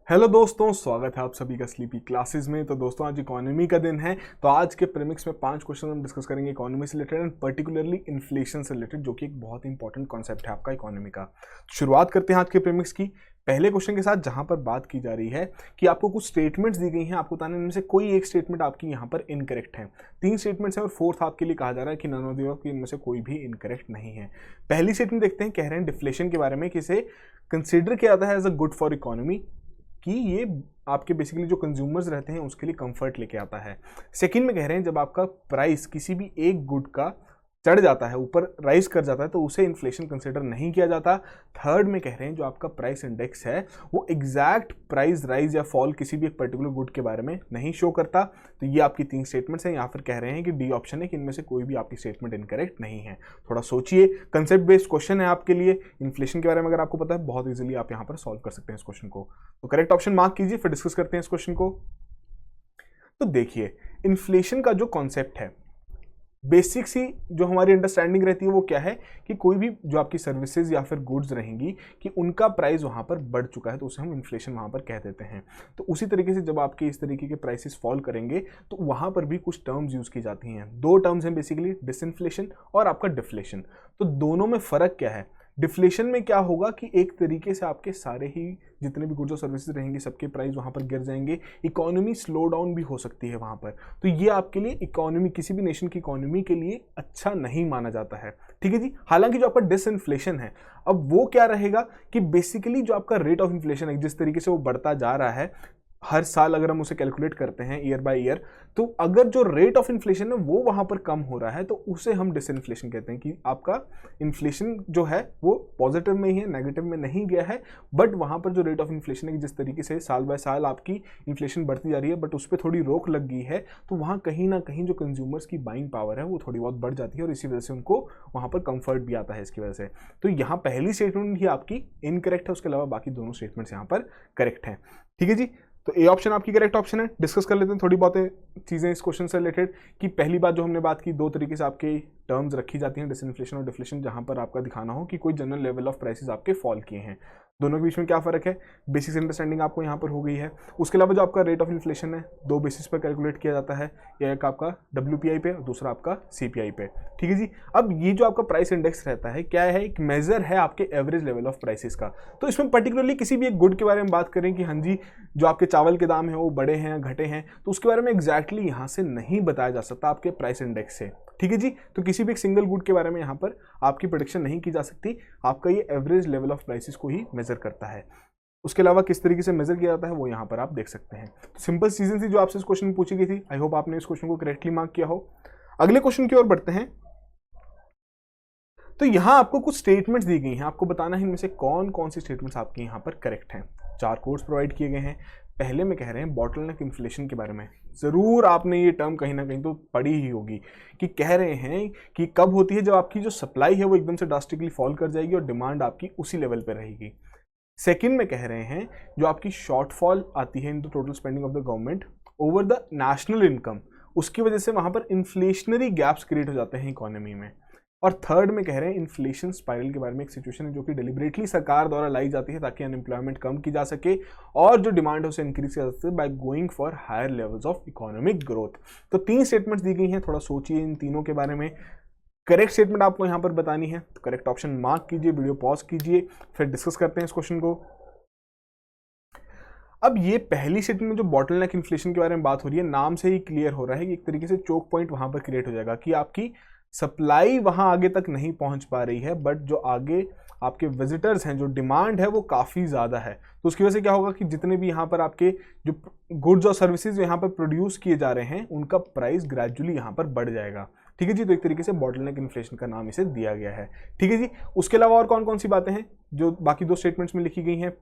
Hello दोस्तों, स्वागत है आप सभी का स्लीपी क्लासेस में। तो दोस्तों आज इकोनॉमी का दिन है, तो आज के प्रीमिक्स में 5 क्वेश्चन हम डिस्कस करेंगे इकोनॉमी से रिलेटेड एंड पर्टिकुलरली इन्फ्लेशन से रिलेटेड, जो कि एक बहुत इंपॉर्टेंट कॉन्सेप्ट है आपका इकोनॉमी का। शुरुआत करते हैं आज के प्रीमिक्स की पहले क्वेश्चन के साथ, जहां पर बात की जा रही है कि आपको कुछ स्टेटमेंट्स दी गई हैं, आपको बताने में से कोई एक स्टेटमेंट आपकी यहाँ पर इनकरेक्ट है। 3 स्टेटमेंट्स हैं और फोर्थ आपके लिए कहा जा रहा है कि नन ऑफ द अबव इनमें से कोई भी इनकरेक्ट नहीं है। पहली स्टेटमेंट देखते हैं, कह रहे हैं डिफ्लेशन के बारे में कि इसे कंसिडर किया जाता है as a good for economy, कि ये आपके बेसिकली जो कंज्यूमर्स रहते हैं उसके लिए कंफर्ट लेके आता है। सेकंड में कह रहे हैं जब आपका प्राइस किसी भी एक गुड का चढ़ जाता है, ऊपर राइज कर जाता है, तो उसे इन्फ्लेशन कंसिडर नहीं किया जाता। थर्ड में कह रहे हैं जो आपका प्राइस इंडेक्स है वो एग्जैक्ट प्राइस राइज या फॉल किसी भी एक पर्टिकुलर गुड के बारे में नहीं शो करता। तो ये आपकी 3 स्टेटमेंट्स हैं। यहाँ फिर कह रहे हैं कि डी ऑप्शन है कि इनमें से कोई भी आपकी स्टेटमेंट इनकरेक्ट नहीं है। थोड़ा सोचिए, कंसेप्ट बेस्ड क्वेश्चन है आपके लिए। इन्फ्लेशन के बारे में अगर आपको पता है, बहुत ईजिली आप यहाँ पर सॉल्व कर सकते हैं इस क्वेश्चन को। तो करेक्ट ऑप्शन मार्क कीजिए, फिर डिस्कस करते हैं इस क्वेश्चन को। तो देखिए, इन्फ्लेशन का जो कॉन्सेप्ट है, बेसिक सी जो हमारी अंडरस्टैंडिंग रहती है वो क्या है कि कोई भी जो आपकी सर्विसेज या फिर गुड्स रहेंगी कि उनका प्राइस वहाँ पर बढ़ चुका है, तो उसे हम इन्फ्लेशन वहाँ पर कह देते हैं। तो उसी तरीके से जब आपके इस तरीके के प्राइसेस फॉल करेंगे तो वहाँ पर भी कुछ टर्म्स यूज़ की जाती हैं। 2 टर्म्स हैं बेसिकली, डिसइन्फ्लेशन और आपका डिफ्लेशन। तो दोनों में फ़र्क क्या है? डिफ्लेशन में क्या होगा कि एक तरीके से आपके सारे ही जितने भी गुड्स और सर्विसेज रहेंगे सबके प्राइस वहाँ पर गिर जाएंगे, इकोनॉमी स्लो डाउन भी हो सकती है वहाँ पर। तो ये आपके लिए इकोनॉमी, किसी भी नेशन की इकोनॉमी के लिए अच्छा नहीं माना जाता है। ठीक है जी। हालांकि जो आपका डिसइन्फ्लेशन है, अब वो क्या रहेगा कि बेसिकली जो आपका रेट ऑफ इन्फ्लेशन है, जिस तरीके से वो बढ़ता जा रहा है हर साल, अगर हम उसे कैलकुलेट करते हैं ईयर बाय ईयर, तो अगर जो रेट ऑफ इन्फ्लेशन है वो वहां पर कम हो रहा है तो उसे हम डिसइन्फ्लेशन कहते हैं कि आपका इन्फ्लेशन जो है वो पॉजिटिव में ही है, नेगेटिव में नहीं गया है। बट वहां पर जो रेट ऑफ इन्फ्लेशन है कि जिस तरीके से साल बाय साल आपकी इन्फ्लेशन बढ़ती जा रही है बट उस पर थोड़ी रोक लग गई है, तो वहां कहीं ना कहीं जो कंज्यूमर्स की बाइंग पावर है वो थोड़ी बहुत बढ़ जाती है और इसी वजह से उनको वहां पर कंफर्ट भी आता है इसकी वजह से। तो यहाँ पहली स्टेटमेंट ही आपकी इनकरेक्ट है, उसके अलावा बाकी दोनों स्टेटमेंट्स यहाँ पर करेक्ट हैं। ठीक है जी। तो ए ऑप्शन आपकी करेक्ट ऑप्शन है। डिस्कस कर लेते हैं थोड़ी बहुत चीज़ें इस क्वेश्चन से रिलेटेड कि पहली बात जो हमने बात की, 2 तरीके से आपके टर्म्स रखी जाती हैं, डिसइन्फ्लेशन और डिफ्लेशन, जहां पर आपका दिखाना हो कि कोई जनरल लेवल ऑफ प्राइसेस आपके फॉल किए हैं। दोनों के बीच में क्या फ़र्क है, बेसिक अंडरस्टैंडिंग आपको यहाँ पर हो गई है। उसके अलावा जो आपका रेट ऑफ इन्फ्लेशन है 2 बेसिस पर कैलकुलेट किया जाता है, एक आपका WPI पे और दूसरा आपका CPI पे। ठीक है जी। अब ये जो आपका प्राइस इंडेक्स रहता है क्या है, एक मेजर है आपके एवरेज लेवल ऑफ प्राइसेस का। तो इसमें पर्टिकुलरली किसी भी एक गुड के बारे में बात करें कि हाँ जी जो आपके चावल के दाम है वो बढ़े हैं घटे हैं, तो उसके बारे में एग्जैक्टली यहाँ से नहीं बताया जा सकता आपके प्राइस इंडेक्स से। ठीक है जी। तो किसी भी एक सिंगल गुड के बारे में यहाँ पर आपकी प्रेडिक्शन नहीं की जा सकती, आपका ये एवरेज लेवल ऑफ प्राइसेस को ही मेजर करता है। उसके अलावा किस तरीके से मेजर किया जाता है वो यहाँ पर आप देख सकते हैं। तो सिंपल चीजें थी जो आपसे इस क्वेश्चन में पूछी गई थी। आई होप आपने इस क्वेश्चन को करेक्टली मार्क किया हो। अगले क्वेश्चन की ओर बढ़ते हैं। तो यहाँ आपको कुछ स्टेटमेंट्स दी गई हैं, आपको बताना है इनमें से कौन कौन सी स्टेटमेंट्स आपके यहाँ पर करेक्ट हैं। 4 कोड्स प्रोवाइड किए गए हैं। पहले में कह रहे हैं बॉटलनेक इन्फ्लेशन के बारे में। ज़रूर आपने ये टर्म कहीं ना कहीं तो पढ़ी ही होगी कि कह रहे हैं कि कब होती है, जब आपकी जो सप्लाई है वो एकदम से ड्रास्टिकली फॉल कर जाएगी और डिमांड आपकी उसी लेवल पर रहेगी। सेकंड में कह रहे हैं जो आपकी शॉर्टफॉल आती है in the total spending of the government over the national income, उसकी वजह से वहां पर इन्फ्लेशनरी गैप्स क्रिएट हो जाते हैं इकोनॉमी में। और थर्ड में कह रहे हैं इन्फ्लेशन स्पाइरल के बारे में, एक सिचुएशन है जो कि डेलिबरेटली सरकार द्वारा लाई जाती है ताकि अनएम्प्लॉयमेंट कम की जा सके और जो डिमांड है उसे इंक्रीज किया जा सके by going for higher levels of economic growth. तो 3 स्टेटमेंट्स दी गई हैं, थोड़ा सोचिए इन तीनों के बारे में। करेक्ट स्टेटमेंट आपको यहाँ पर बतानी है, तो करेक्ट ऑप्शन मार्क कीजिए, वीडियो पॉज कीजिए, फिर डिस्कस करते हैं इस क्वेश्चन को। अब ये पहली स्टेटमेंट में जो बॉटलनेक इन्फ्लेशन के बारे में बात हो रही है, नाम से ही क्लियर हो रहा है कि एक तरीके से चोक पॉइंट वहां पर क्रिएट हो जाएगा कि आपकी सप्लाई वहां आगे तक नहीं पहुंच पा रही है, बट जो आगे आपके विजिटर्स हैं, जो डिमांड है वो काफ़ी ज़्यादा है। तो उसकी वजह से क्या होगा कि जितने भी यहाँ पर आपके जो गुड्स और सर्विसेज यहाँ पर प्रोड्यूस किए जा रहे हैं उनका प्राइस ग्रेजुअली यहाँ पर बढ़ जाएगा। ठीक है जी। तो एक तरीके से बॉटलनेक इन्फ्लेशन का नाम इसे दिया गया है। ठीक है जी। उसके अलावा और कौन कौन सी बातें हैं जो बाकी 2 स्टेटमेंट्स में लिखी गई हैं।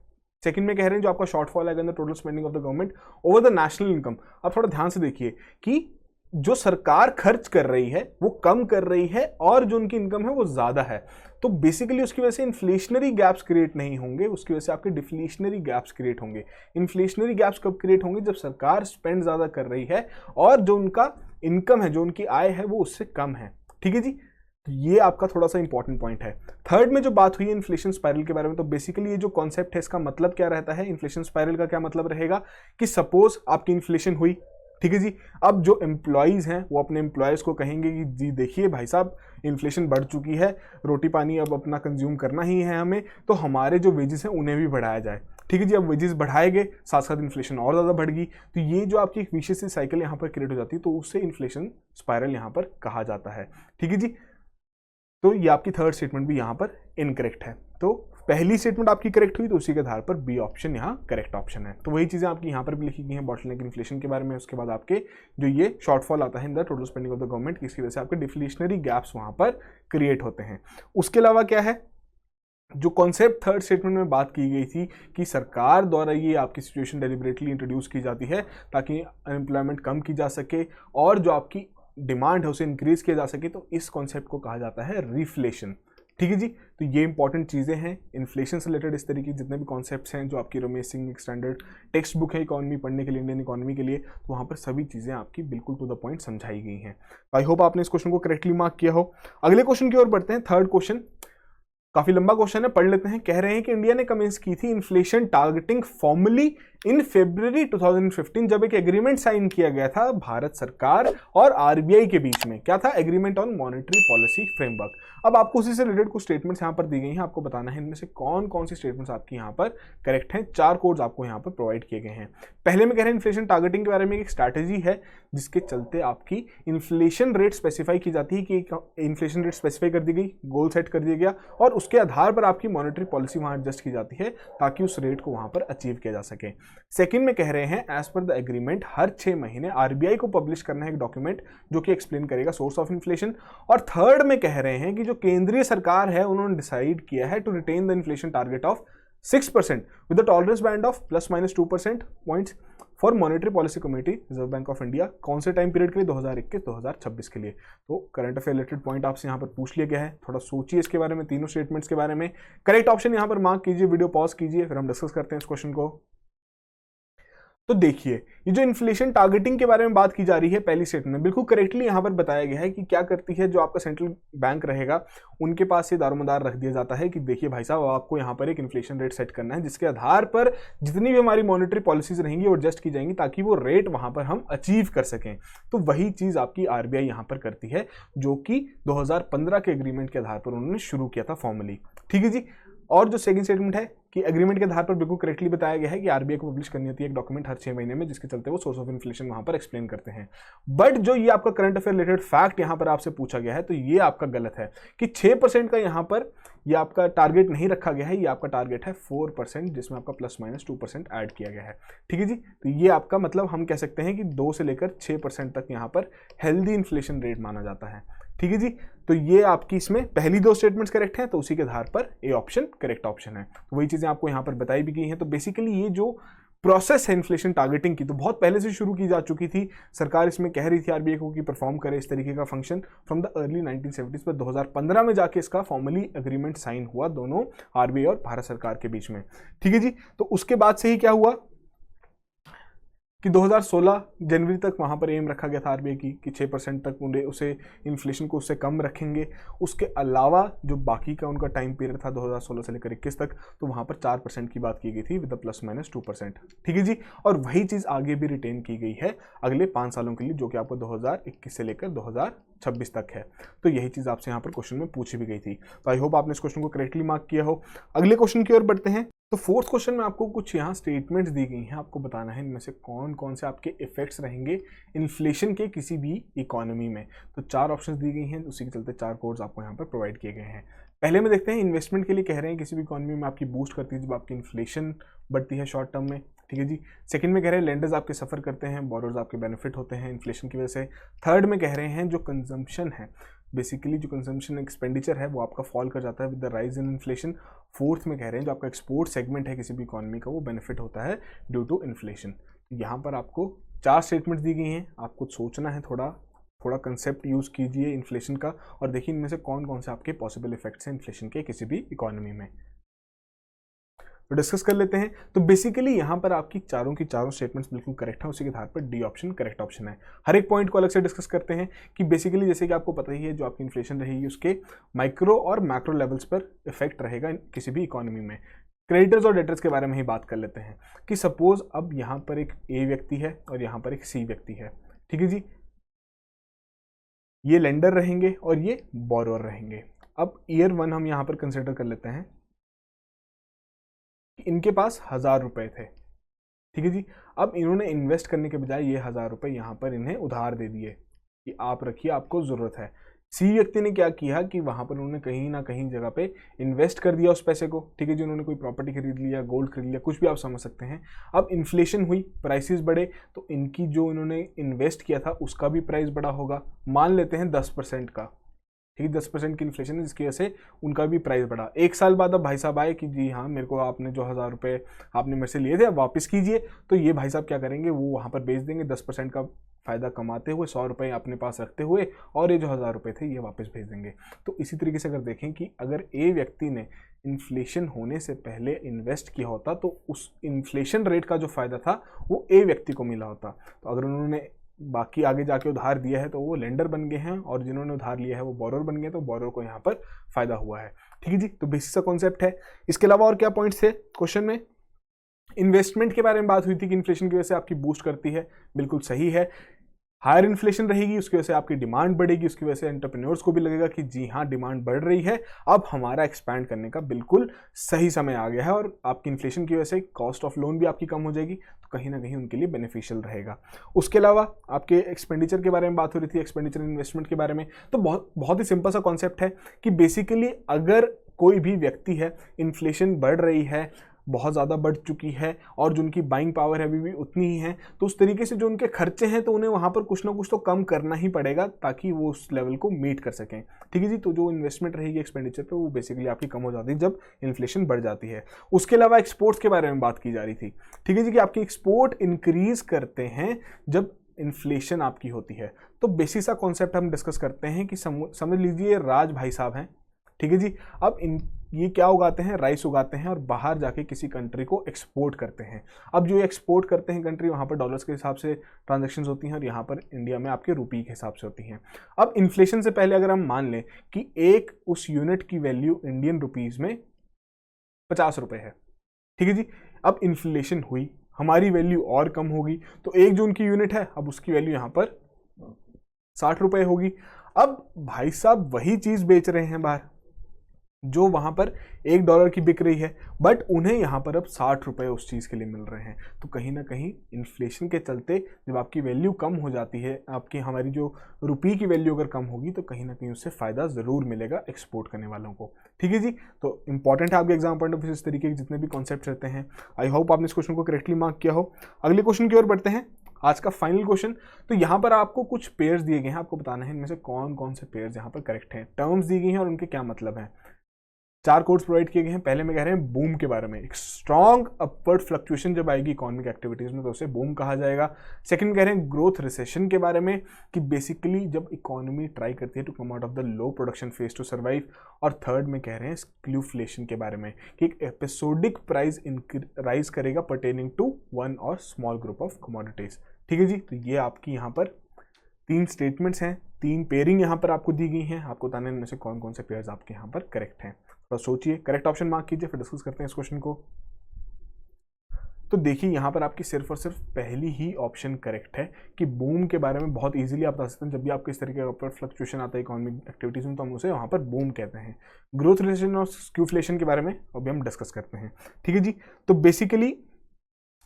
सेकंड में कह रहे हैं जो आपका शॉर्टफॉल आएगा in the total spending of the government over the national income. आप थोड़ा ध्यान से देखिए कि जो सरकार खर्च कर रही है वो कम कर रही है और जो उनकी इनकम है वो ज्यादा है, तो बेसिकली उसकी वजह से इन्फ्लेशनरी गैप्स क्रिएट नहीं होंगे, उसकी वजह से आपके डिफ्लेशनरी गैप्स क्रिएट होंगे। इन्फ्लेशनरी गैप्स कब क्रिएट होंगे, जब सरकार स्पेंड ज्यादा कर रही है और जो उनका इनकम है, जो उनकी आय है वो उससे कम है। ठीक है जी। तो ये आपका थोड़ा सा इंपॉर्टेंट पॉइंट है। थर्ड में जो बात हुई है इन्फ्लेशन स्पाइरल के बारे में, तो बेसिकली ये जो कॉन्सेप्ट है इसका मतलब क्या रहता है, इन्फ्लेशन स्पाइरल का क्या मतलब रहेगा कि सपोज आपकी इन्फ्लेशन हुई, ठीक है जी, अब जो एम्प्लॉयज हैं वो अपने एम्प्लॉयज को कहेंगे कि जी देखिए भाई साहब इन्फ्लेशन बढ़ चुकी है, रोटी पानी अब अपना कंज्यूम करना ही है हमें, तो हमारे जो वेजेस हैं उन्हें भी बढ़ाया जाए, ठीक है जी। अब वेजेस बढ़ाए गए, साथ साथ इन्फ्लेशन और ज़्यादा बढ़ गई, तो ये जो आपकी एक विशेष साइकिल यहाँ पर क्रिएट हो जाती है, तो उससे इन्फ्लेशन स्पाइरल यहाँ पर कहा जाता है, ठीक है जी। तो ये आपकी थर्ड स्टेटमेंट भी यहाँ पर इनकरेक्ट है। तो पहली स्टेटमेंट आपकी करेक्ट हुई, तो उसी के आधार पर बी ऑप्शन यहाँ करेक्ट ऑप्शन है। तो वही चीजें आपकी यहाँ पर भी लिखी गई हैं बॉटलनेक इन्फ्लेशन के बारे में। उसके बाद आपके जो ये शॉर्टफॉल आता है in the total spending of the government, इसकी वजह से आपके डिफ्लेशनरी गैप्स वहां पर क्रिएट होते हैं। उसके अलावा क्या है, जो कॉन्सेप्ट थर्ड स्टेटमेंट में बात की गई थी कि सरकार द्वारा ये आपकी सिचुएशन डेलिबरेटली इंट्रोड्यूस की जाती है ताकि अनएम्प्लॉयमेंट कम की जा सके और जो आपकी डिमांड है उसे इंक्रीज किया जा सके, तो इस कॉन्सेप्ट को कहा जाता है रिफ्लेशन, ठीक है जी। तो ये इंपॉर्टेंट चीज़ें हैं इन्फ्लेशन से रिलेटेड, इस तरीके जितने भी कॉन्सेप्ट्स हैं जो आपकी Ramesh Singh standard text book है इकोनॉमी पढ़ने के लिए, इंडियन इकोनॉमी के लिए, तो वहाँ पर सभी चीज़ें आपकी बिल्कुल टू द पॉइंट समझाई गई हैं। आई होप आपने इस क्वेश्चन को करेक्टली मार्क किया हो। अगले क्वेश्चन की ओर बढ़ते हैं। थर्ड क्वेश्चन काफी लंबा क्वेश्चन है, पढ़ लेते हैं। कह रहे हैं कि इंडिया ने कमेंस की थी इन्फ्लेशन टारगेटिंग फॉर्मली इन फरवरी 2015, जब एक एग्रीमेंट साइन किया गया था भारत सरकार और आरबीआई के बीच में। क्या था? Agreement on monetary policy framework. अब आपको उसी से रिलेटेड कुछ स्टेटमेंट्स यहाँ पर दी गई हैं, आपको बताना है इनमें से कौन कौन सी स्टेटमेंट्स आपकी यहाँ पर करेक्ट हैं। 4 कोड्स आपको यहाँ पर प्रोवाइड किए गए हैं। पहले में कह रहे हैं इन्फ्लेशन टारगेटिंग के बारे में एक स्ट्रैटेजी है जिसके चलते आपकी इन्फ्लेशन रेट स्पेसिफाई की जाती है कि इन्फ्लेशन रेट स्पेसिफाई कर दी गई, गोल सेट कर दिया गया और उसके आधार पर आपकी मॉनेटरी पॉलिसी वहां एडजस्ट की जाती है ताकि उस रेट को वहां पर अचीव किया जा सके। सेकंड में कह रहे हैं एज पर द एग्रीमेंट हर 6 महीने आरबीआई को पब्लिश करना है एक डॉक्यूमेंट जो कि एक्सप्लेन करेगा सोर्स ऑफ इन्फ्लेशन। और थर्ड में कह रहे हैं कि जो केंद्रीय सरकार है उन्होंने डिसाइड किया है to retain the inflation target of 6% with the tolerance band of ±2% points for monetary policy committee reserve bank of India. कौन से टाइम पीरियड के लिए? 2021-2026 के लिए। तो करंट अफेयर रिलेटेड पॉइंट आपसे यहाँ पर पूछ लिया गया है, थोड़ा सोचिए इसके बारे में, तीनों स्टेटमेंट्स के बारे में। करेक्ट ऑप्शन यहाँ पर मार्क कीजिए, वीडियो पॉज कीजिए, फिर हम डिस्कस करते हैं इस क्वेश्चन को। तो देखिए ये जो इन्फ्लेशन टारगेटिंग के बारे में बात की जा रही है पहली स्टेटमेंट में, बिल्कुल करेक्टली यहाँ पर बताया गया है कि क्या करती है जो आपका सेंट्रल बैंक रहेगा उनके पास ये दारोमदार रख दिया जाता है कि देखिए भाई साहब आपको यहाँ पर एक इन्फ्लेशन रेट सेट करना है जिसके आधार पर जितनी भी हमारी मॉनेटरी पॉलिसीज रहेंगी वो एडजस्ट की जाएंगी ताकि वो रेट वहां पर हम अचीव कर सकें। तो वही चीज आपकी आरबीआई यहाँ पर करती है जो कि 2015 के एग्रीमेंट के आधार पर उन्होंने शुरू किया था फॉर्मली, ठीक है जी। और जो सेकंड स्टेटमेंट है कि एग्रीमेंट के आधार पर बिल्कुल करेक्टली बताया गया है कि आरबीआई को पब्लिश करनी होती है एक डॉक्यूमेंट हर 6 महीने में जिसके चलते वो सोर्स ऑफ इन्फ्लेशन वहां पर एक्सप्लेन करते हैं। बट जो ये आपका करंट अफेयर रिलेटेड फैक्ट यहां पर आपसे पूछा गया है तो ये आपका गलत है कि 6% का यहां पर ये आपका टारगेट नहीं रखा गया है, ये आपका टारगेट है 4% जिसमें आपका ±2% ऐड किया गया है, ठीक है जी। तो ये आपका मतलब हम कह सकते हैं कि 2 से लेकर 6% तक यहां पर हेल्दी इन्फ्लेशन रेट माना जाता है, ठीक है जी। तो ये आपकी इसमें पहली 2 स्टेटमेंट्स करेक्ट हैं तो उसी के आधार पर ए ऑप्शन करेक्ट ऑप्शन है। तो वही चीजें आपको यहाँ पर बताई भी गई हैं। तो बेसिकली ये जो प्रोसेस है इन्फ्लेशन टारगेटिंग की तो बहुत पहले से शुरू की जा चुकी थी। सरकार इसमें कह रही थी आरबीआई को कि परफॉर्म करे इस तरीके का function from the early 1970s, पर 2015 में जाके इसका फॉर्मली एग्रीमेंट साइन हुआ दोनों आरबीआई और भारत सरकार के बीच में, ठीक है जी। तो उसके बाद से ही क्या हुआ कि 2016 जनवरी तक वहाँ पर एम रखा गया था आरबीआई की कि 6% तक उसे इन्फ्लेशन को उससे कम रखेंगे। उसके अलावा जो बाकी का उनका टाइम पीरियड था 2016 से लेकर 21 तक तो वहाँ पर 4% की बात की गई थी विद ±2%, ठीक है जी। और वही चीज़ आगे भी रिटेन की गई है अगले 5 सालों के लिए जो कि आपको 2021 से लेकर 2026 तक है। तो यही चीज़ आपसे यहाँ पर क्वेश्चन में पूछी भी गई थी। तो आई होप आपने इस क्वेश्चन को करेक्टली मार्क किया हो। अगले क्वेश्चन की ओर बढ़ते हैं। तो फोर्थ क्वेश्चन में आपको कुछ यहाँ स्टेटमेंट्स दी गई हैं, आपको बताना है इनमें से कौन कौन से आपके इफेक्ट्स रहेंगे इन्फ्लेशन के किसी भी इकोनॉमी में। तो 4 ऑप्शंस दी गई हैं, उसी के चलते 4 कोड्स आपको यहाँ पर प्रोवाइड किए गए हैं। पहले में देखते हैं इन्वेस्टमेंट के लिए कह रहे हैं किसी भी इकोनॉमी में आपकी बूस्ट करती है जब आपकी इन्फ्लेशन बढ़ती है शॉर्ट टर्म में, ठीक है जी। सेकंड में कह रहे हैं लेंडर्स आपके सफ़र करते हैं, बोरोर्स आपके बेनिफिट होते हैं इन्फ्लेशन की वजह से। थर्ड में कह रहे हैं जो कंजम्पशन है बेसिकली जो कंजम्पशन एक्सपेंडिचर है वो आपका फॉल कर जाता है with the rise in inflation. Fourth में कह रहे हैं जो आपका एक्सपोर्ट सेगमेंट है किसी भी इकोनॉमी का वो बेनिफिट होता है ड्यू टू इन्फ्लेशन। यहाँ पर आपको 4 स्टेटमेंट्स दी गई हैं, आपको सोचना है, थोड़ा कंसेप्ट यूज़ कीजिए इन्फ्लेशन का और देखिए इनमें से कौन कौन से आपके पॉसिबल इफेक्ट्स हैं इन्फ्लेशन के किसी भी इकोनॉमी में। तो डिस्कस कर लेते हैं। तो बेसिकली यहाँ पर आपकी चारों की चारों स्टेटमेंट्स बिल्कुल करेक्ट है, उसी के आधार पर डी ऑप्शन करेक्ट ऑप्शन है। हर एक पॉइंट को अलग से डिस्कस करते हैं कि बेसिकली जैसे कि आपको पता ही है जो आपकी इन्फ्लेशन रहेगी उसके माइक्रो और मैक्रो लेवल्स पर इफेक्ट रहेगा किसी भी इकोनॉमी में। क्रेडिटर्स और डेटर्स के बारे में ही बात कर लेते हैं कि सपोज अब यहाँ पर एक ए व्यक्ति है और यहाँ पर एक सी व्यक्ति है, ठीक है जी। ये लेंडर रहेंगे और ये बोरोअर रहेंगे। अब ईयर 1 हम यहाँ पर कंसिडर कर लेते हैं। इनके पास 1000 रुपए थे, ठीक है जी। अब इन्होंने इन्वेस्ट करने के बजाय ये 1000 रुपए यहाँ पर इन्हें उधार दे दिए कि आप रखिए, आपको जरूरत है। सी व्यक्ति ने क्या किया कि वहां पर उन्होंने कहीं ना कहीं जगह पे इन्वेस्ट कर दिया उस पैसे को, ठीक है जी। उन्होंने कोई प्रॉपर्टी खरीद लिया, गोल्ड खरीद लिया, कुछ भी आप समझ सकते हैं। अब इन्फ्लेशन हुई, प्राइसेस बढ़े, तो इनकी जो इन्होंने इन्वेस्ट किया था उसका भी प्राइस बढ़ा होगा। मान लेते हैं 10% का, ठीक है, 10% की इन्फ्लेशन है जिसकी वजह से उनका भी प्राइस बढ़ा। एक साल बाद अब भाई साहब आए कि जी हाँ मेरे को आपने जो 1000 रुपये आपने मेरे से लिए थे अब वापस कीजिए। तो ये भाई साहब क्या करेंगे, वो वहाँ पर बेच देंगे 10% का फायदा कमाते हुए, 100 रुपये अपने पास रखते हुए, और ये जो 1000 रुपये थे ये वापस भेज देंगे। तो इसी तरीके से अगर देखें कि अगर ए व्यक्ति ने इन्फ्लेशन होने से पहले इन्वेस्ट किया होता तो उस इन्फ्लेशन रेट का जो फायदा था वो ए व्यक्ति को मिला होता। तो अगर उन्होंने बाकी आगे जाके उधार दिया है तो वो लेंडर बन गए हैं, और जिन्होंने उधार लिया है वो बोरोअर बन गए, तो बोरोअर को यहाँ पर फायदा हुआ है, ठीक है जी। तो बेसिक सा कॉन्सेप्ट है। इसके अलावा और क्या पॉइंट्स थे क्वेश्चन में? इन्वेस्टमेंट के बारे में बात हुई थी कि इन्फ्लेशन की वजह से आपकी बूस्ट करती है, बिल्कुल सही है। हायर इन्फ्लेशन रहेगी उसकी वजह से आपकी डिमांड बढ़ेगी, उसकी वजह से एंटरप्रेन्योर्स को भी लगेगा कि जी हाँ डिमांड बढ़ रही है, अब हमारा एक्सपैंड करने का बिल्कुल सही समय आ गया है, और आपकी इन्फ्लेशन की वजह से कॉस्ट ऑफ लोन भी आपकी कम हो जाएगी, तो कहीं ना कहीं उनके लिए बेनिफिशियल रहेगा। उसके अलावा आपके एक्सपेंडिचर के बारे में बात हो रही थी, एक्सपेंडिचर इन्वेस्टमेंट के बारे में। तो बहुत ही सिंपल सा कॉन्सेप्ट है कि बेसिकली अगर कोई भी व्यक्ति है, इन्फ्लेशन बढ़ रही है, बहुत ज़्यादा बढ़ चुकी है, और जो उनकी बाइंग पावर है अभी भी उतनी ही है, तो उस तरीके से जो उनके खर्चे हैं तो उन्हें वहाँ पर कुछ ना कुछ तो कम करना ही पड़ेगा ताकि वो उस लेवल को मीट कर सकें, ठीक है जी। तो जो इन्वेस्टमेंट रहेगी एक्सपेंडिचर पे वो बेसिकली आपकी कम हो जाती है जब इन्फ्लेशन बढ़ जाती है। उसके अलावा एक्सपोर्ट्स के बारे में बात की जा रही थी, ठीक है जी, कि आपकी एक्सपोर्ट इंक्रीज करते हैं जब इन्फ्लेशन आपकी होती है। तो बेसिक सा कॉन्सेप्ट हम डिस्कस करते हैं कि समझ लीजिए राज भाई साहब हैं, ठीक है जी। अब ये क्या उगाते हैं, राइस उगाते हैं, और बाहर जाके किसी कंट्री को एक्सपोर्ट करते हैं। अब जो एक्सपोर्ट करते हैं कंट्री, वहाँ पर डॉलर्स के हिसाब से ट्रांजैक्शंस होती हैं, और यहाँ पर इंडिया में आपके रुपये के हिसाब से होती हैं। अब इन्फ्लेशन से पहले अगर हम मान लें कि एक उस यूनिट की वैल्यू इंडियन रुपीज़ में 50 रुपये है, ठीक है जी। अब इन्फ्लेशन हुई, हमारी वैल्यू और कम होगी, तो एक जो उनकी यूनिट है अब उसकी वैल्यू यहाँ पर 60 रुपये होगी। अब भाई साहब वही चीज़ बेच रहे हैं बाहर जो वहां पर $1 की बिक रही है, बट उन्हें यहां पर अब 60 रुपए उस चीज के लिए मिल रहे हैं। तो कहीं ना कहीं इन्फ्लेशन के चलते जब आपकी वैल्यू कम हो जाती है, आपकी हमारी जो रुपये की वैल्यू अगर कम होगी, तो कहीं ना कहीं उससे फायदा जरूर मिलेगा एक्सपोर्ट करने वालों को, ठीक है जी। तो इंपॉर्टेंट है आपके एग्जाम पॉइंट ऑफ व्यू इस तरीके के जितने भी कॉन्सेप्ट रहते हैं। आई होप आपने इस क्वेश्चन को करेक्टली मार्क किया हो। अगले क्वेश्चन की ओर बढ़ते हैं, आज का फाइनल क्वेश्चन। तो यहाँ पर आपको कुछ पेयर्स दिए गए हैं, आपको बताना है इनमें से कौन कौन से पेयर्स यहाँ पर करेक्ट हैं। टर्म्स दी गई हैं और उनके क्या मतलब हैं। 4 कोड्स प्रोवाइड किए गए हैं। पहले में कह रहे हैं बूम के बारे में, एक स्ट्रॉन्ग अपवर्ड फ्लक्चुएशन जब आएगी इकोनॉमिक एक्टिविटीज में तो उसे बूम कहा जाएगा। सेकंड कह रहे हैं ग्रोथ रिसेशन के बारे में, कि बेसिकली जब इकोनॉमी ट्राई करती है to come out of the low production phase to survive. और थर्ड में कह रहे हैं स्क्लूफ्लेशन के बारे में, कि एक एपिसोडिक प्राइस राइज करेगा पर्टेनिंग टू वन और स्मॉल ग्रुप ऑफ कमोडिटीज, ठीक है जी। तो ये आपकी यहाँ पर 3 स्टेटमेंट्स हैं, 3 पेयरिंग यहाँ पर आपको दी गई हैं। आपको बताना है इनमें से कौन कौन से पेयर्स आपके यहाँ पर करेक्ट हैं। तो सोचिए, करेक्ट ऑप्शन मार्क कीजिए, फिर डिस्कस करते हैं इस क्वेश्चन को। तो देखिए यहाँ पर आपकी सिर्फ और सिर्फ पहली ही ऑप्शन करेक्ट है कि बूम के बारे में बहुत इजीली आप बता सकते हैं। जब भी आपको इस तरीके का ऊपर फ्लक्चुएशन आता है इकोनॉमिक एक्टिविटीज में तो हम उसे वहाँ पर बूम कहते हैं। ग्रोथ रिसेशन और स्क्यूफ्लेशन के बारे में अभी हम डिस्कस करते हैं, ठीक है जी। तो बेसिकली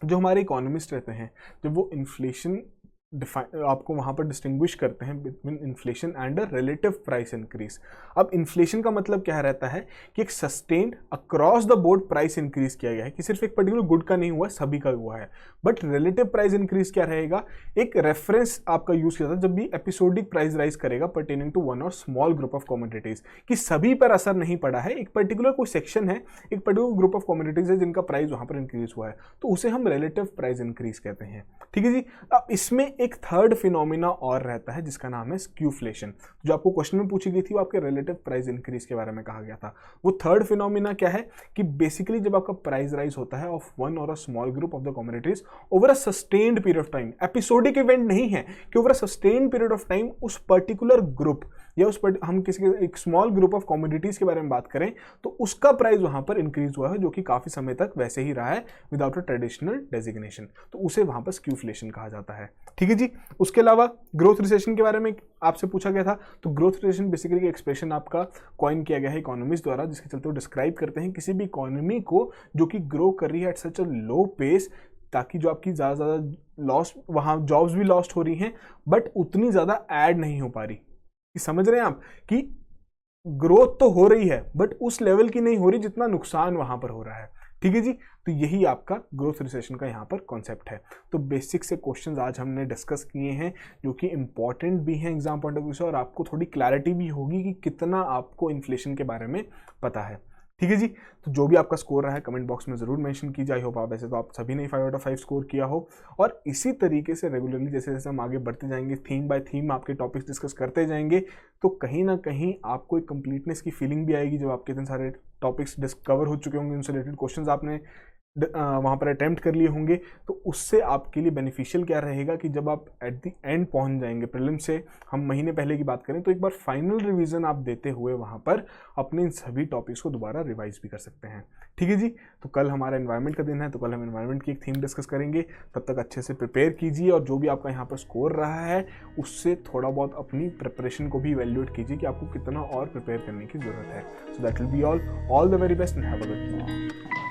जो हमारे इकोनॉमिस्ट रहते हैं, जब वो इन्फ्लेशन आपको वहाँ पर डिस्टिंग्विश करते हैं between inflation and a relative price increase. अब इन्फ्लेशन का मतलब क्या रहता है कि एक sustained across the board price increase किया गया है, कि सिर्फ एक पर्टिकुलर गुड का नहीं हुआ, सभी का हुआ है। बट रिलेटिव प्राइस इंक्रीज क्या रहेगा, एक रेफरेंस आपका यूज किया था जब भी एपिसोडिक प्राइस राइज करेगा पर्टेनिंग टू वन और स्मॉल ग्रुप ऑफ कमोडिटीज, कि सभी पर असर नहीं पड़ा है, एक पर्टिकुलर कोई सेक्शन है, एक पर्टिकुलर ग्रुप ऑफ कमोडिटीज है जिनका प्राइस वहाँ पर इंक्रीज हुआ है, तो उसे हम रिलेटिव प्राइस इंक्रीज कहते हैं, ठीक है जी। अब इसमें एक थर्ड फिनोमिना और रहता है जिसका नाम है स्क्यूफ्लेशन। जो आपको क्वेश्चन में पूछी गई थी वो आपके रिलेटिव प्राइस इंक्रीज के बारे में कहा गया था। वो थर्ड फिनोमिना क्या है कि बेसिकली जब आपका प्राइस राइज होता है ऑफ वन और a small group of the commodities over a sustained period of time, episodic event नहीं है कि over a sustained period of time उस पर्टिकुलर ग्रुप या उस पर हम किसी एक स्मॉल ग्रुप ऑफ कमोडिटीज के बारे में बात करें तो उसका प्राइस वहां पर इंक्रीज हुआ है जो कि काफी समय तक वैसे ही रहा है विदाउट अ ट्रेडिशनल डेजिग्नेशन, तो उसे वहां पर स्क्यूफ्लेशन कहा जाता है। ठीक है जी। उसके अलावा ग्रोथ रिसेशन के बारे में आपसे पूछा गया था, तो ग्रोथ रिसेशन बेसिकली एक्सप्रेशन आपका कॉइन किया गया है इकोनॉमिस्ट द्वारा, जिसके चलते वो डिस्क्राइब करते हैं किसी भी इकोनॉमी को जो कि ग्रो कर रही है at such a low pace, ताकि जो आपकी ज़्यादा लॉस, वहाँ जॉब्स भी लॉस्ट हो रही हैं बट उतनी ज़्यादा ऐड नहीं हो पा रही। समझ रहे हैं आप कि ग्रोथ तो हो रही है बट उस लेवल की नहीं हो रही जितना नुकसान वहां पर हो रहा है। ठीक है जी। तो यही आपका ग्रोथ रिसेशन का यहाँ पर कॉन्सेप्ट है। तो बेसिक से क्वेश्चंस आज हमने डिस्कस किए हैं जो कि इंपॉर्टेंट भी हैं एग्जाम पॉइंट ऑफ व्यू से, और आपको थोड़ी क्लैरिटी भी होगी कि कितना आपको इन्फ्लेशन के बारे में पता है। ठीक है जी। तो जो भी आपका स्कोर रहा है कमेंट बॉक्स में जरूर मेंशन कीजिए। आई होप आप वैसे तो आप सभी ने 5 आउट ऑफ 5 स्कोर किया हो, और इसी तरीके से रेगुलरली जैसे जैसे हम आगे बढ़ते जाएंगे थीम बाय थीम आपके टॉपिक्स डिस्कस करते जाएंगे, तो कहीं ना कहीं आपको एक कंप्लीटनेस की फीलिंग भी आएगी जब आपके इतने सारे टॉपिक्स डिस्कवर हो चुके होंगे, उनसे रिलेटेड क्वेश्चंस आपने वहाँ पर अटेम्प्ट कर लिए होंगे। तो उससे आपके लिए बेनिफिशियल क्या रहेगा कि जब आप एट द एंड पहुँच जाएंगे, प्रीलिम से हम महीने पहले की बात करें तो एक बार फाइनल रिवीजन आप देते हुए वहाँ पर अपने इन सभी टॉपिक्स को दोबारा रिवाइज भी कर सकते हैं। ठीक है जी। तो कल हमारा एनवायरनमेंट का दिन है, तो कल हम एनवायरनमेंट की एक थीम डिस्कस करेंगे। तब तक अच्छे से प्रिपेयर कीजिए, और जो भी आपका यहाँ पर स्कोर रहा है उससे थोड़ा बहुत अपनी प्रिपरेशन को भी इवैल्यूएट कीजिए कि आपको कितना और प्रिपेयर करने की जरूरत है। So that will be all the very best and have a good day.